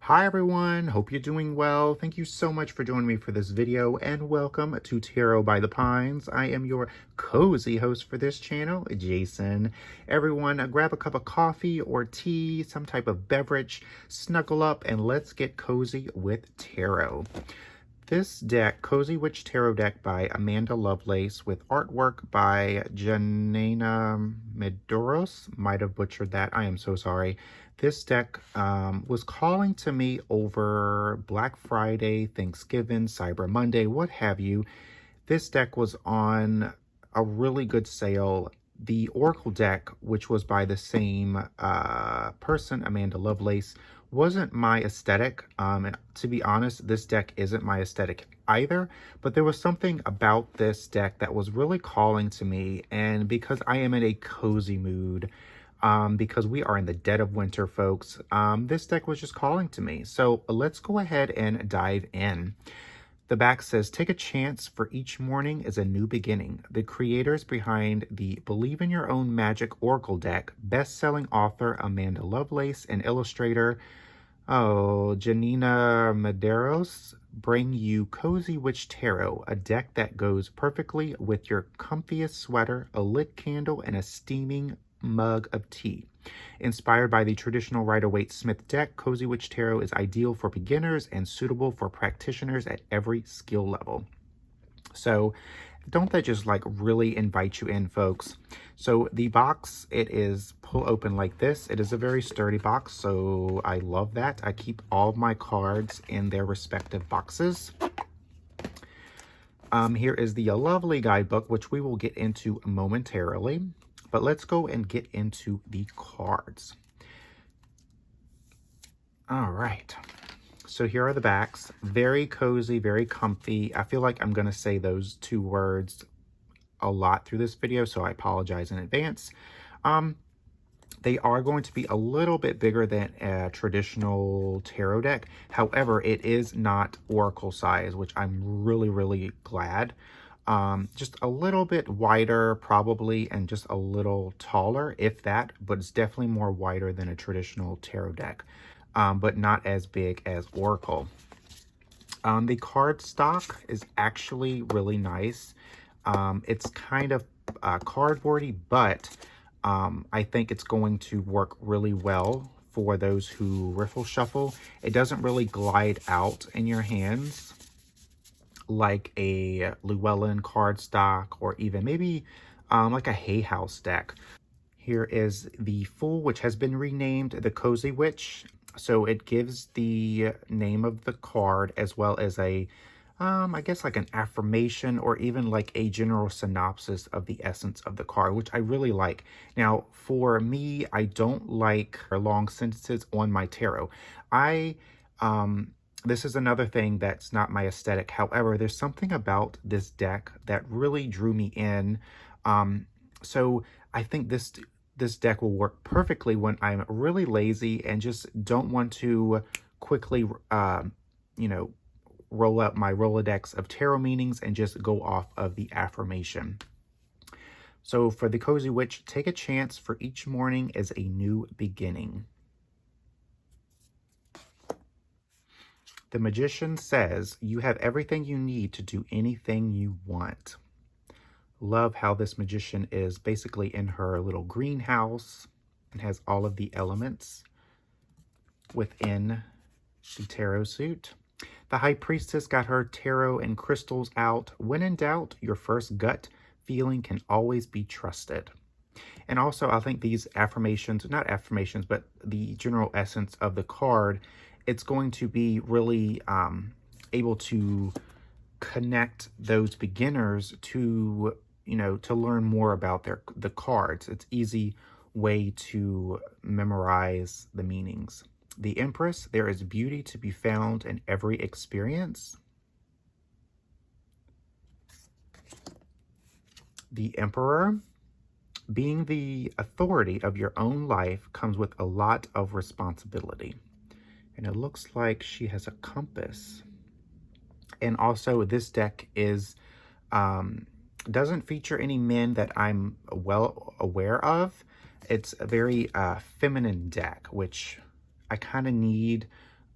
Hi everyone, hope you're doing well. Thank you so much for joining me for this video and welcome to Tarot by the Pines. I am your cozy host for this channel, Jason. Everyone, grab a cup of coffee or tea, some type of beverage, snuggle up, and let's get cozy with tarot. This deck, Cozy Witch Tarot deck by Amanda Lovelace with artwork by Janina Medeiros. Might have butchered that. I am so sorry. This deck was calling to me over Black Friday, Thanksgiving, Cyber Monday, what have you. This deck was on a really good sale. The Oracle deck, which was by the same person, Amanda Lovelace, wasn't my aesthetic. And to be honest, this deck isn't my aesthetic either, but there was something about this deck that was really calling to me. And because I am in a cozy mood, because we are in the dead of winter, folks, this deck was just calling to me. So let's go ahead and dive in. The back says, take a chance, for each morning is a new beginning. The creators behind the Believe in Your Own Magic Oracle deck, best-selling author Amanda Lovelace and illustrator Janina Medeiros, bring you Cozy Witch Tarot, a deck that goes perfectly with your comfiest sweater, a lit candle, and a steaming mug of tea. Inspired by the traditional Rider-Waite-Smith deck, Cozy Witch Tarot is ideal for beginners and suitable for practitioners at every skill level. So don't that just like really invite you in, folks? So the box, it is pull open like this. It is a very sturdy box, so I love that. I keep all of my cards in their respective boxes. Here is the lovely guidebook, which we will get into momentarily. But let's go and get into the cards. All right. So here are the backs. Very cozy, very comfy. I feel like I'm going to say those two words a lot through this video, so I apologize in advance. They are going to be a little bit bigger than a traditional tarot deck. However, it is not Oracle size, which I'm really, really glad. Just a little bit wider probably, and just a little taller, if that, but it's definitely more wider than a traditional tarot deck, but not as big as Oracle. The card stock is actually really nice. It's kind of cardboardy, but I think it's going to work really well for those who riffle shuffle. It doesn't really glide out in your hands like a Llewellyn cardstock, or even maybe like a Hay House deck. Here is the Fool, which has been renamed the Cozy Witch. So it gives the name of the card as well as a, I guess like an affirmation, or even like a general synopsis of the essence of the card, which I really like. Now, for me, I don't like long sentences on my tarot. This is another thing that's not my aesthetic. However, there's something about this deck that really drew me in. So I think this deck will work perfectly when I'm really lazy and just don't want to quickly, you know, roll up my Rolodex of tarot meanings and just go off of the affirmation. So for the Cozy Witch, take a chance, for each morning is a new beginning. The Magician says, you have everything you need to do anything you want. Love how this magician is basically in her little greenhouse and has all of the elements within the tarot suit. The High Priestess got her tarot and crystals out. When in doubt, your first gut feeling can always be trusted. And also, I think these affirmations, not affirmations, but the general essence of the card, it's going to be really able to connect those beginners to, to learn more about the cards. It's easy way to memorize the meanings. The Empress, there is beauty to be found in every experience. The Emperor, being the authority of your own life comes with a lot of responsibility. And it looks like she has a compass. And also this deck is doesn't feature any men that I'm well aware of. It's a very feminine deck, which I kind of need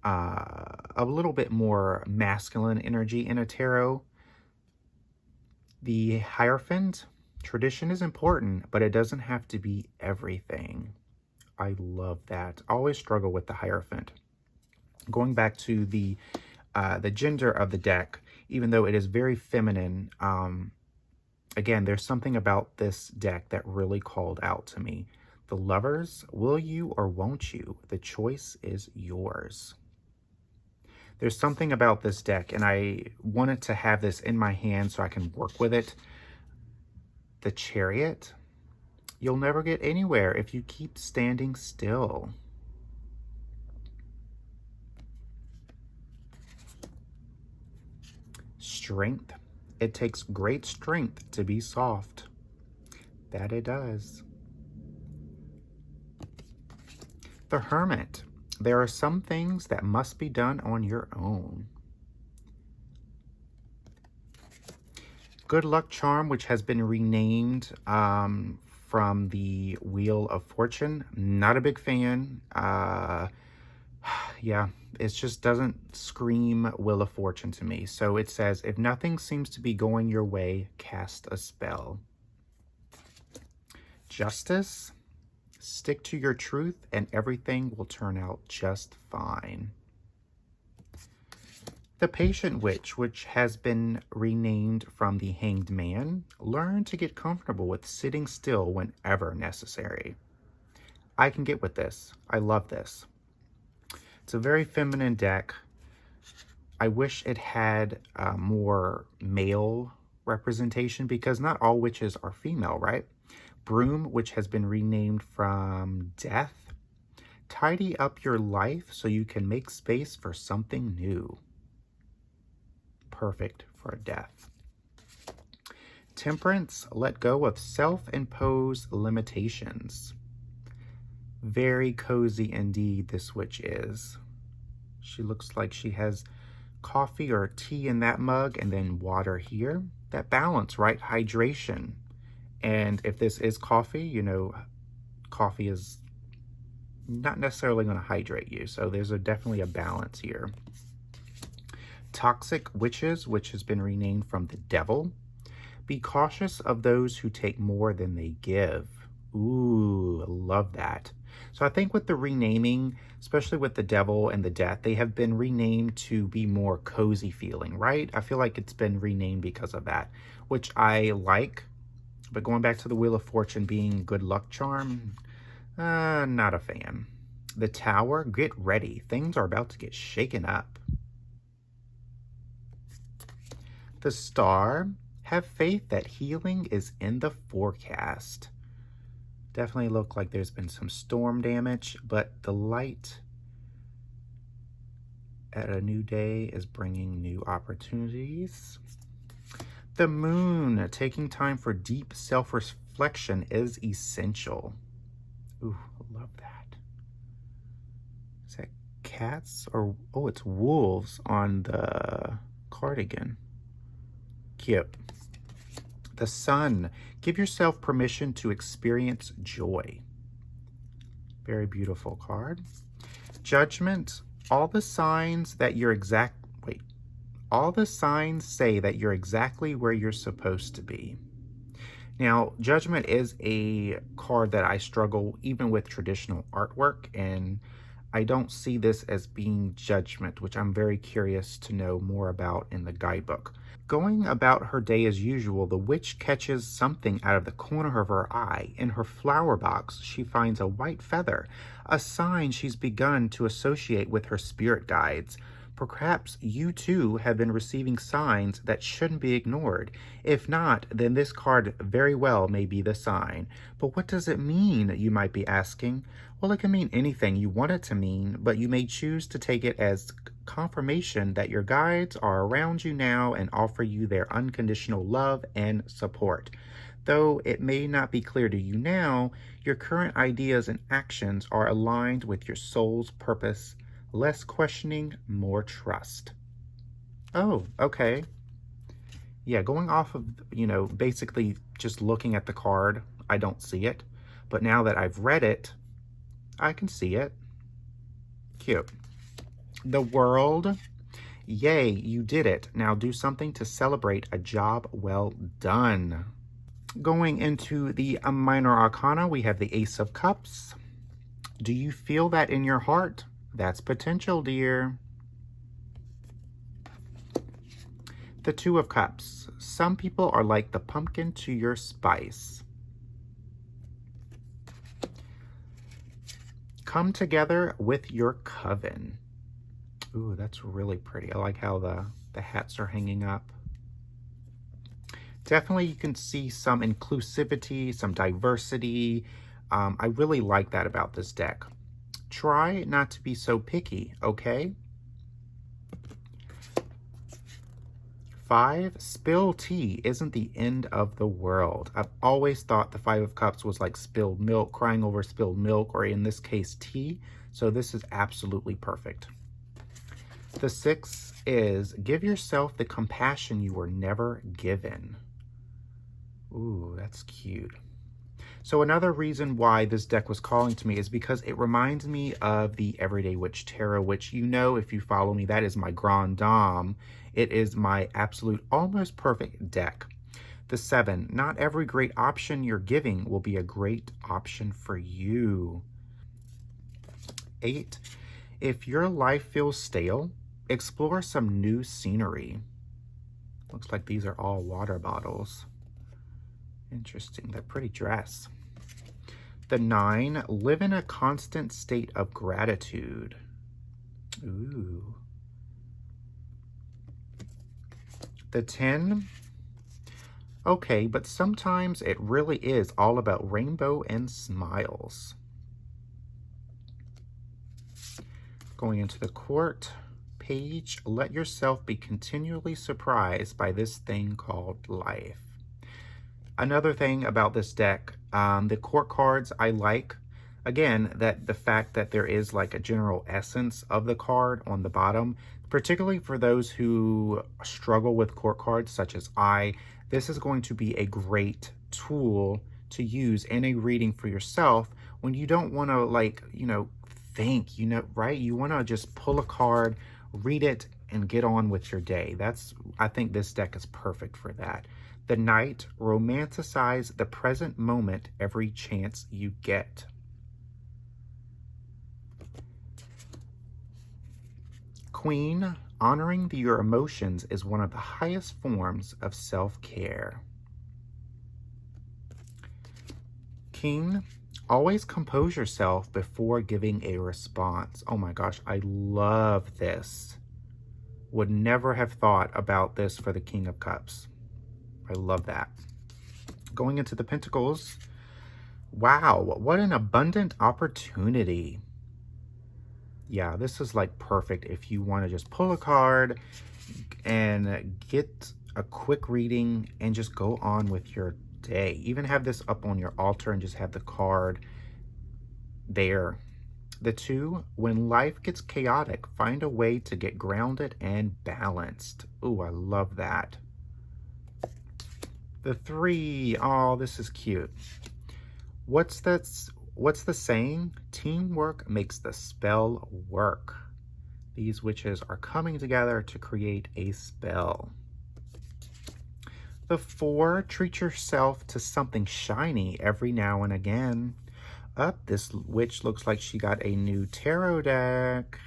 a little bit more masculine energy in a tarot. The Hierophant, tradition is important, but it doesn't have to be everything. I love that. I always struggle with the Hierophant. Going back to the gender of the deck, even though it is very feminine, again, there's something about this deck that really called out to me. The Lovers, will you or won't you? The choice is yours. There's something about this deck, and I wanted to have this in my hand so I can work with it. The Chariot, you'll never get anywhere if you keep standing still. Strength, it takes great strength to be soft. That it does. The Hermit, there are some things that must be done on your own. Good Luck Charm, which has been renamed from the Wheel of Fortune. Not a big fan. Yeah, it just doesn't scream Wheel of Fortune to me. So it says, if nothing seems to be going your way, cast a spell. Justice, stick to your truth and everything will turn out just fine. The Patient Witch, which has been renamed from the Hanged Man, learn to get comfortable with sitting still whenever necessary. I can get with this. I love this. It's a very feminine deck. I wish it had more male representation because not all witches are female, right? Broom, which has been renamed from Death. Tidy up your life so you can make space for something new. Perfect for Death. Temperance, let go of self-imposed limitations. Very cozy indeed, this witch is. She looks like she has coffee or tea in that mug and then water here. That balance, right? Hydration. And if this is coffee, you know, coffee is not necessarily going to hydrate you. So there's definitely a balance here. Toxic Witches, which has been renamed from the Devil. Be cautious of those who take more than they give. Ooh, I love that. So I think with the renaming, especially with the Devil and the Death, they have been renamed to be more cozy feeling, right? I feel like it's been renamed because of that, which I like. But going back to the Wheel of Fortune being Good Luck Charm, not a fan. The Tower, get ready. Things are about to get shaken up. The Star, have faith that healing is in the forecast. Definitely look like there's been some storm damage, but the light at a new day is bringing new opportunities. The Moon, taking time for deep self-reflection is essential. Ooh, I love that. Is that cats or, oh, it's wolves on the cardigan. Cute. The Sun, give yourself permission to experience joy. Very beautiful card. Judgment, all the signs that you're all the signs say that you're exactly where you're supposed to be. Now, Judgment is a card that I struggle even with traditional artwork, and I don't see this as being Judgment, which I'm very curious to know more about in the guidebook. Going about her day as usual, the witch catches something out of the corner of her eye. In her flower box, she finds a white feather, a sign she's begun to associate with her spirit guides. Perhaps you too have been receiving signs that shouldn't be ignored. If not, then this card very well may be the sign. But what does it mean, you might be asking? Well, it can mean anything you want it to mean, but you may choose to take it as confirmation that your guides are around you now and offer you their unconditional love and support. Though it may not be clear to you now, your current ideas and actions are aligned with your soul's purpose. Less questioning, more trust. Oh, okay. Yeah, going off of, you know, basically just looking at the card, I don't see it. But now that I've read it, I can see it. Cute. The World. Yay, you did it. Now do something to celebrate a job well done. Going into the minor arcana, we have the Ace of Cups. Do you feel that in your heart? That's potential, dear. The Two of Cups. Some people are like the pumpkin to your spice. Come together with your coven. Ooh, that's really pretty. I like how the hats are hanging up. Definitely you can see some inclusivity, some diversity. I really like that about this deck. Try not to be so picky, okay? 5, spill tea isn't the end of the world. I've always thought the 5 of Cups was like spilled milk, crying over spilled milk, or in this case, tea. So this is absolutely perfect. The 6 is give yourself the compassion you were never given. Ooh, that's cute. So another reason why this deck was calling to me is because it reminds me of the Everyday Witch Tarot, which, you know, if you follow me, that is my grand dame. It is my absolute almost perfect deck. The 7, not every great option you're giving will be a great option for you. 8, if your life feels stale, explore some new scenery. Looks like these are all water bottles. Interesting, that pretty dress. The 9, live in a constant state of gratitude. Ooh. The 10, okay, but sometimes it really is all about rainbow and smiles. Going into the court page, let yourself be continually surprised by this thing called life. Another thing about this deck, the court cards I like, again, that the fact that there is like a general essence of the card on the bottom, particularly for those who struggle with court cards such as I, this is going to be a great tool to use in a reading for yourself when you don't want to, like, you know, think, you know, right? You want to just pull a card, read it, and get on with your day. I think this deck is perfect for that. The Knight, romanticize the present moment every chance you get. Queen, honoring your emotions is one of the highest forms of self-care. King, always compose yourself before giving a response. Oh my gosh, I love this. Would never have thought about this for the King of Cups. I love that. Going into the Pentacles. Wow, what an abundant opportunity. Yeah, this is like perfect if you want to just pull a card and get a quick reading and just go on with your day. Even have this up on your altar and just have the card there. The 2, when life gets chaotic, find a way to get grounded and balanced. Ooh, I love that. The 3, oh, this is cute. What's the saying? Teamwork makes the spell work. These witches are coming together to create a spell. The 4, treat yourself to something shiny every now and again. This witch looks like she got a new tarot deck.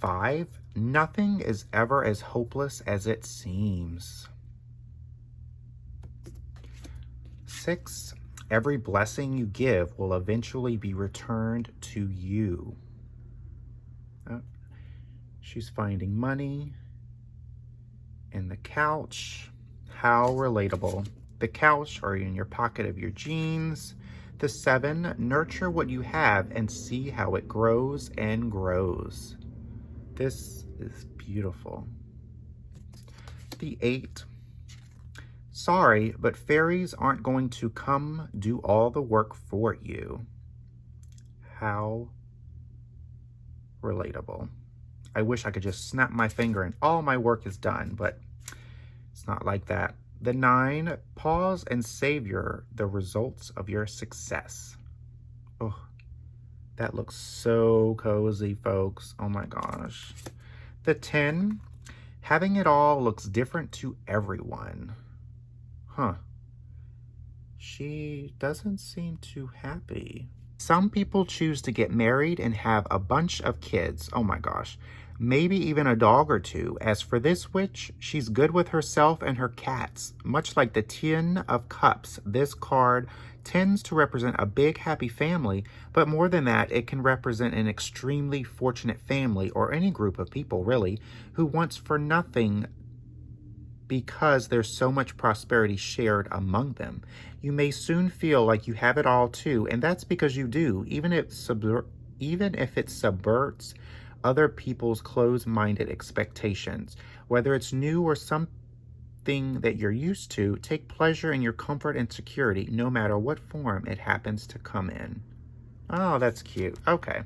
5, nothing is ever as hopeless as it seems. 6, every blessing you give will eventually be returned to you. She's finding money. And the couch, how relatable. The couch or in your pocket of your jeans. The 7, nurture what you have and see how it grows and grows. This is beautiful. The 8, sorry, but fairies aren't going to come do all the work for you. How relatable. I wish I could just snap my finger and all my work is done, but it's not like that. The 9, pause and savor the results of your success. Oh, That looks so cozy, folks. Oh my gosh. The 10, having it all looks different to everyone. Huh. She doesn't seem too happy. Some people choose to get married and have a bunch of kids. Oh my gosh. Maybe even a dog or two. As for this witch, she's good with herself and her cats. Much like the 10 of Cups, this card tends to represent a big happy family, but more than that, it can represent an extremely fortunate family, or any group of people really, who wants for nothing because there's so much prosperity shared among them. You may soon feel like you have it all too, and that's because you do, even if it subverts other people's closed-minded expectations. Whether it's new or something that you're used to, take pleasure in your comfort and security, no matter what form it happens to come in. Oh, that's cute. Okay.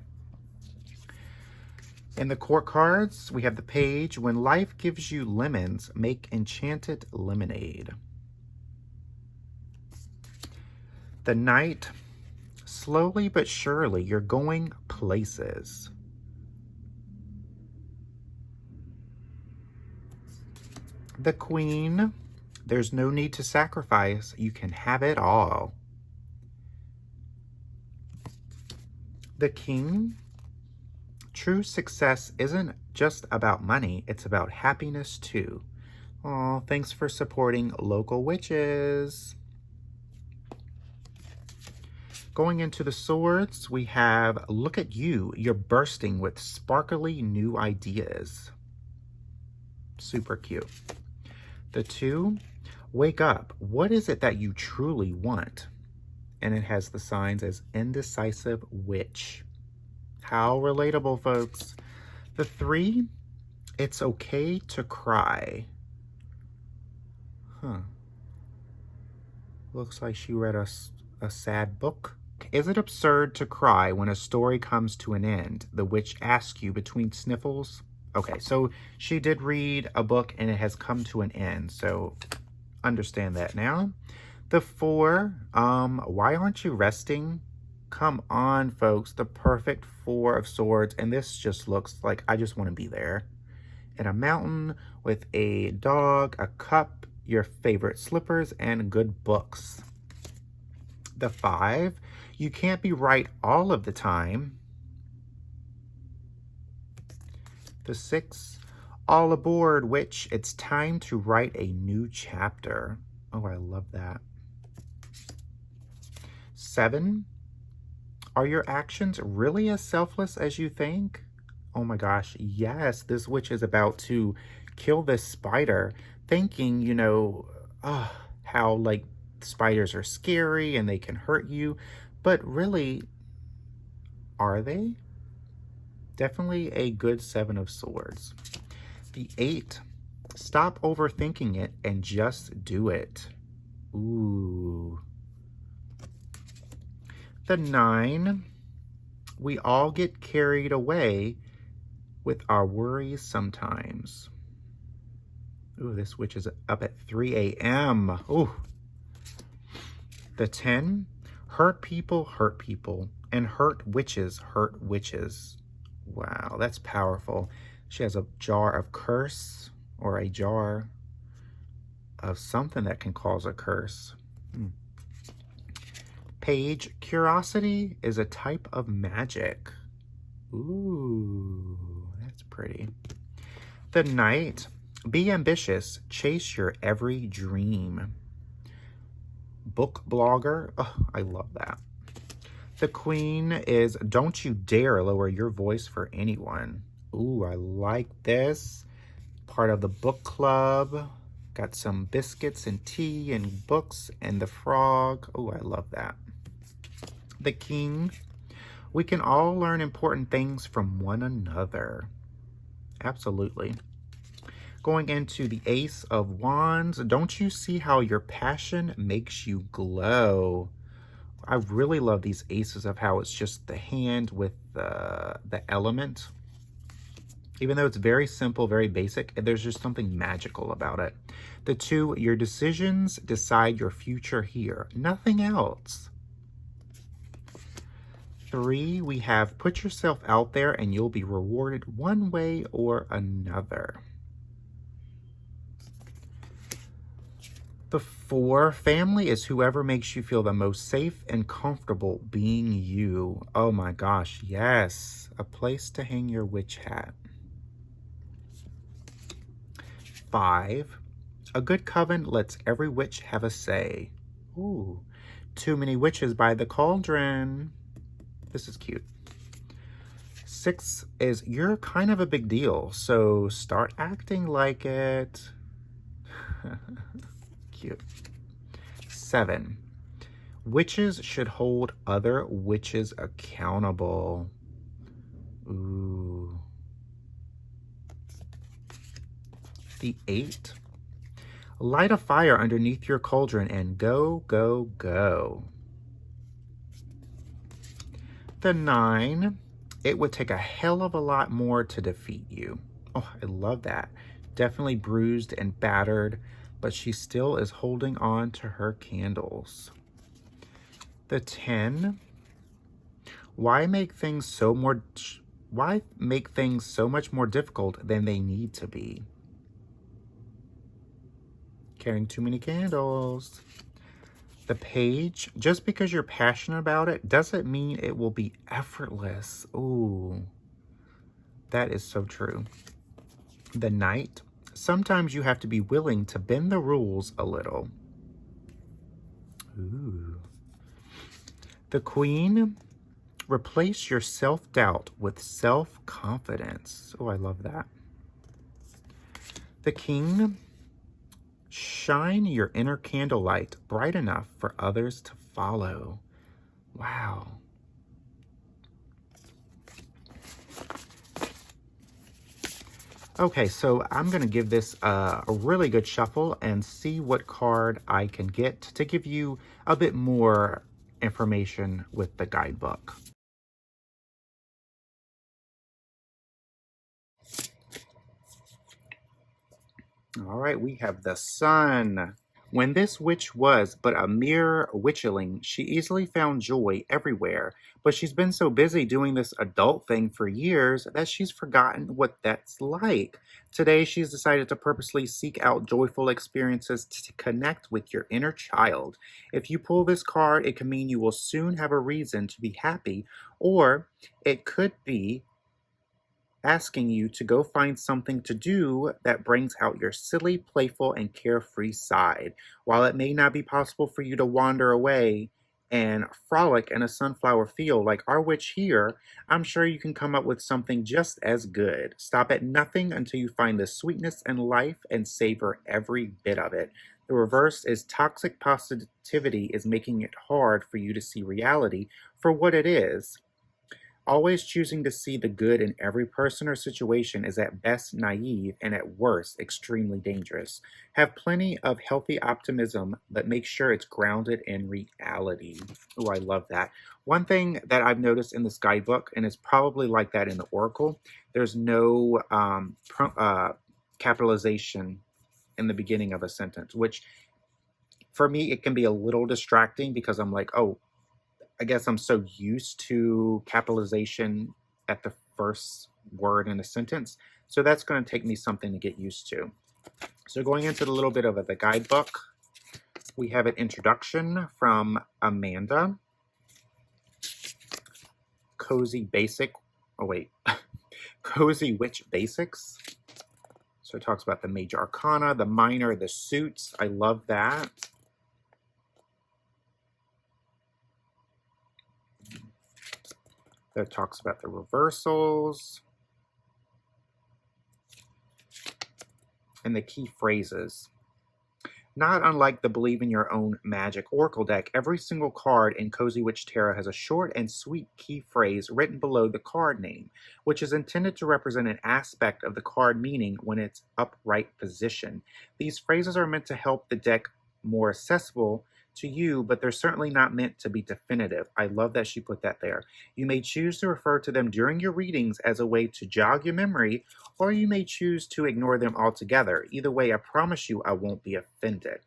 In the court cards, we have the page, when life gives you lemons, make enchanted lemonade. The knight, slowly but surely, you're going places. The queen, there's no need to sacrifice. You can have it all. The king, true success isn't just about money, it's about happiness too. Oh, thanks for supporting local witches. Going into the swords, we have, look at you, you're bursting with sparkly new ideas. Super cute. The 2, wake up. What is it that you truly want? And it has the signs as indecisive witch. How relatable, folks. The 3, it's okay to cry. Huh. Looks like she read a sad book. Is it absurd to cry when a story comes to an end? The witch asks you between sniffles. Okay, so she did read a book and it has come to an end, so understand that now. The 4, why aren't you resting? Come on, folks, the perfect 4 of swords, and this just looks like I just want to be there. In a mountain with a dog, a cup, your favorite slippers, and good books. The 5, you can't be right all of the time. The 6, all aboard, witch. It's time to write a new chapter. Oh, I love that. 7, are your actions really as selfless as you think? Oh my gosh, yes, this witch is about to kill this spider, thinking, you know, how like spiders are scary and they can hurt you, but really, are they? Definitely a good 7 of swords. The 8, stop overthinking it and just do it. Ooh. The 9, we all get carried away with our worries sometimes. Ooh, this witch is up at 3 a.m. Ooh. The 10, hurt people, and hurt witches. Wow, that's powerful. She has a jar of curse, or a jar of something that can cause a curse. Page, curiosity is a type of magic. Ooh, that's pretty. The knight, be ambitious, chase your every dream. Book blogger, oh, I love that. The queen is, don't you dare lower your voice for anyone. Ooh, I like this. Part of the book club. Got some biscuits and tea and books and the frog. Oh, I love that. The king, we can all learn important things from one another. Absolutely. Going into the Ace of Wands, don't you see how your passion makes you glow? I really love these aces of how it's just the hand with the element. Even though it's very simple, very basic, there's just something magical about it. The 2, your decisions decide your future here. Nothing else. 3, we have put yourself out there and you'll be rewarded one way or another. The 4, family is whoever makes you feel the most safe and comfortable being you. Oh my gosh, yes. A place to hang your witch hat. 5, a good coven lets every witch have a say. Ooh, too many witches by the cauldron. This is cute. 6 is you're kind of a big deal, so start acting like it. Cute. 7, witches should hold other witches accountable. Ooh. The 8, light a fire underneath your cauldron and go, go, go. The 9, it would take a hell of a lot more to defeat you. Oh, I love that. Definitely bruised and battered, but she still is holding on to her candles. The 10, why make things so much more difficult than they need to be? Carrying too many candles. The page, just because you're passionate about it doesn't mean it will be effortless. Ooh, that is so true. The knight, sometimes you have to be willing to bend the rules a little. Ooh. The queen, replace your self-doubt with self-confidence. Oh, I love that. The king, shine your inner candlelight bright enough for others to follow. Wow. Okay, so I'm going to give this a really good shuffle and see what card I can get to give you a bit more information with the guidebook. All right, we have the Sun. When this witch was but a mere witchling, she easily found joy everywhere, but she's been so busy doing this adult thing for years that she's forgotten what that's like. Today, she's decided to purposely seek out joyful experiences to connect with your inner child. If you pull this card, it can mean you will soon have a reason to be happy, or it could be asking you to go find something to do that brings out your silly, playful, and carefree side. While it may not be possible for you to wander away and frolic in a sunflower field like our witch here, I'm sure you can come up with something just as good. Stop at nothing until you find the sweetness in life and savor every bit of it. The reverse is toxic positivity is making it hard for you to see reality for what it is. Always choosing to see the good in every person or situation is at best naive and at worst extremely dangerous. Have plenty of healthy optimism, but make sure it's grounded in reality. Oh, I love that. One thing that I've noticed in this guidebook, and it's probably like that in the Oracle, there's no capitalization in the beginning of a sentence, which for me, it can be a little distracting because I'm like, oh, I guess I'm so used to capitalization at the first word in a sentence. So that's going to take me something to get used to. So going into a little bit of the guidebook, we have an introduction from Amanda. Cozy Witch Basics. So it talks about the major arcana, the minor, the suits. I love that. That talks about the reversals and the key phrases. Not unlike the Believe in Your Own Magic Oracle deck, every single card in Cozy Witch Tarot has a short and sweet key phrase written below the card name, which is intended to represent an aspect of the card meaning when it's upright position. These phrases are meant to help the deck more accessible to you, but they're certainly not meant to be definitive. I love that she put that there. You may choose to refer to them during your readings as a way to jog your memory, or you may choose to ignore them altogether. Either way, I promise you I won't be offended.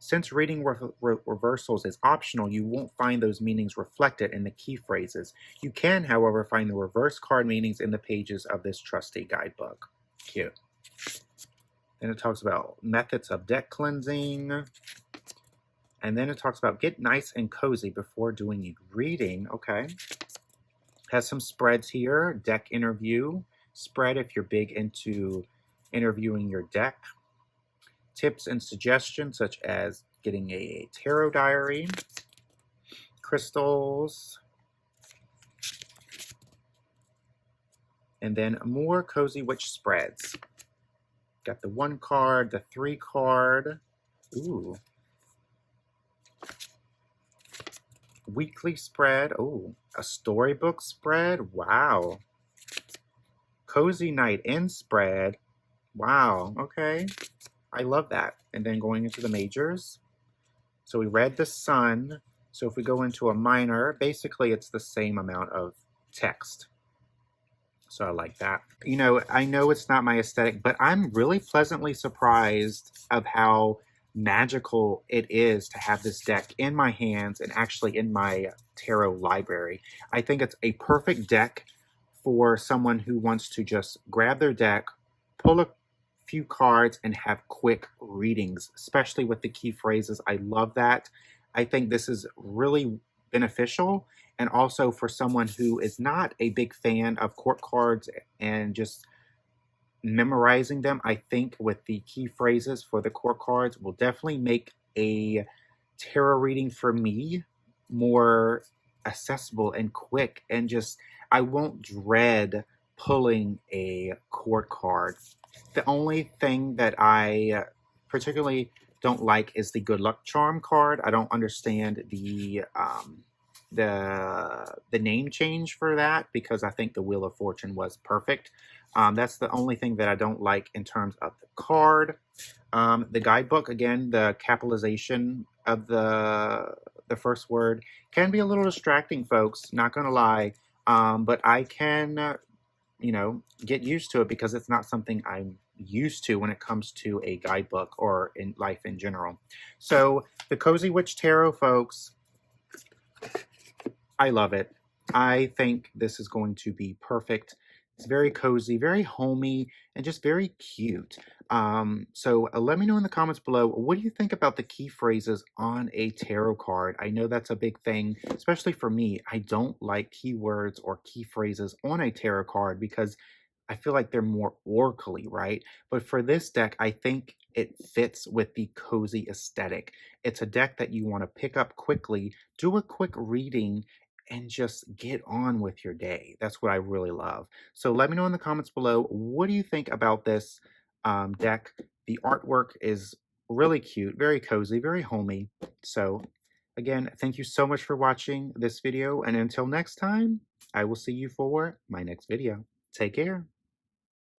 Since reading reversals is optional, you won't find those meanings reflected in the key phrases. You can, however, find the reverse card meanings in the pages of this trusty guidebook. Cute. Then it talks about methods of deck cleansing. And then it talks about get nice and cozy before doing reading. Okay. Has some spreads here. Deck interview spread if you're big into interviewing your deck. Tips and suggestions such as getting a tarot diary, crystals, and then more Cozy Witch spreads. Got the 1 card, the 3 card. Ooh. Weekly spread. Oh, a storybook spread. Wow. Cozy Night In spread. Wow. Okay. I love that. And then going into the majors. So we read the sun. So if we go into a minor, basically it's the same amount of text. So I like that. You know, I know it's not my aesthetic, but I'm really pleasantly surprised of how magical it is to have this deck in my hands and actually in my tarot library. I think it's a perfect deck for someone who wants to just grab their deck, pull a few cards, and have quick readings, especially with the key phrases. I love that. I think this is really beneficial, and also for someone who is not a big fan of court cards and just memorizing them. I think with the key phrases for the court cards will definitely make a tarot reading for me more accessible and quick, and just I won't dread pulling a court card. The only thing that I particularly don't like is the good luck charm card. I don't understand the name change for that, because I think the Wheel of Fortune was perfect. That's the only thing that I don't like in terms of the card. The guidebook, again, the capitalization of the first word can be a little distracting, folks, not gonna lie. But I can you know, get used to it because it's not something I'm used to when it comes to a guidebook or in life in general. So the Cozy Witch Tarot, folks, I love it. I think this is going to be perfect. It's very cozy, very homey, and just very cute. So let me know in the comments below, what do you think about the key phrases on a tarot card? I know that's a big thing, especially for me. I don't like keywords or key phrases on a tarot card because I feel like they're more oracly, right? But for this deck, I think it fits with the cozy aesthetic. It's a deck that you want to pick up quickly, do a quick reading, and just get on with your day. That's what I really love. So let me know in the comments below, what do you think about this deck? The artwork is really cute, very cozy, very homey. So again, thank you so much for watching this video. And until next time, I will see you for my next video. Take care.